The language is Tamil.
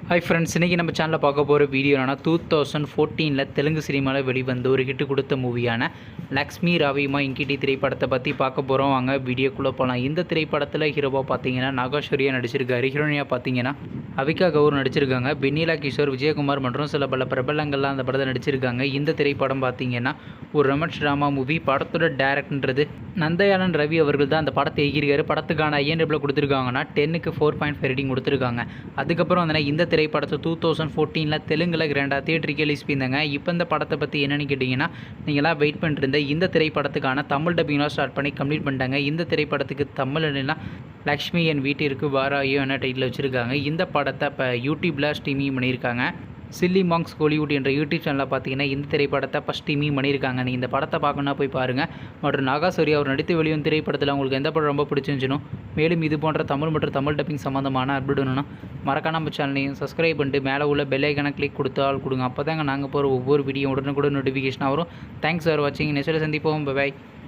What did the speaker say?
ஹாய் ஃப்ரெண்ட்ஸ், இன்றைக்கி நம்ம சேனலில் பார்க்க போகிற வீடியோ என்னன்னா 2014 தெலுங்கு சினிமாவில் வெளிவந்த ஒரு ஹிட்டு கொடுத்த மூவியான லக்ஷ்மி ராவிமா இங்கிட்டி திரைப்படத்தை பற்றி பார்க்க போகிறோம். வாங்க வீடியோக்குள்ளே போகலாம். இந்த திரைப்படத்தில் ஹீரோவாக பார்த்தீங்கன்னா நாகேஸ்வரியா நடிச்சிருக்காரு. ஹீரோனியாக பார்த்தீங்கன்னா அவிகா கவுர் நடிச்சிருக்காங்க. வெண்ணிலா கிஷோர், விஜயகுமார் மற்றும் சில பல பிரபலங்கள்லாம் அந்த படத்தை நடிச்சிருக்காங்க. இந்த திரைப்படம் பார்த்தீங்கன்னா ஒரு ரொமான்ஸ் ட்ராமா மூவி. படத்தோட டேரக்டர்ன்றது நந்தயாளன் ரவி அவர்கள் தான் அந்த படத்தை இயக்கியிருக்காரு. படத்துக்கான ஐஎன்டபிள்யூ கொடுத்துருக்காங்கன்னா 10க்கு 4.5 ரேட்டிங் கொடுத்துருக்காங்க. அதுக்கப்புறம் வந்து இந்த திரைப்படத்தை 2014 தெலுங்குல கிராண்டாக தியேட்டருக்கு ரிலீஸ் பண்ணியிருந்தாங்க. இப்போ இந்த படத்தை பற்றி என்னென்னு கேட்டிங்கன்னா, நீங்களாம் வெயிட் பண்ணிட்டு இந்த திரைப்படத்துக்கான தமிழ் டப்பிங்லாம் ஸ்டார்ட் பண்ணி கம்ப்ளீட் பண்ணிட்டாங்க. இந்த திரைப்படத்துக்கு தமிழ்னா லக்ஷ்மி என் வீட்டிற்கு வாராயோ என்ன டைட்டில் வச்சுருக்காங்க. இந்த படத்தை இப்போ யூடியூப்பில் ஸ்ட்ரீமிங் பண்ணியிருக்காங்க. சில்லி மாங்ஸ் ஹாலிவுட் என்ற யூடியூப் சேனலில் பார்த்தீங்கன்னா இந்த திரைப்படத்தை ஃபஸ்ட் ஸ்ட்ரீமிங் பண்ணியிருக்காங்க. நீங்கள் இந்த படத்தை பார்க்கணுன்னா போய் பாருங்கள். மற்றும் நாகேஸ்வரி அவர் நடித்து வெளிவந்த திரைப்படத்தில் உங்களுக்கு எந்த படம் ரொம்ப பிடிச்சிருந்துச்சுனோ, மேலும் இது போன்ற தமிழ் மற்றும் தமிழ் டப்பிங் சம்மந்தமான அப்டேட் வேணும்னா மறக்காம நம்ம சேனலையும் சப்ஸ்கிரைப் பண்ணிட்டு மேலே உள்ள பெல் ஐக்கானை கிளிக் கொடுத்தால் கொடுங்க. அப்போ தாங்க நாங்கள் போகிற ஒவ்வொரு வீடியோ உடனுக்குடன் நோட்டிஃபிகேஷன் வரும். தேங்க்ஸ் ஃபார் வாட்சிங். நெக்ஸ்ட் சந்திப்போம். பை.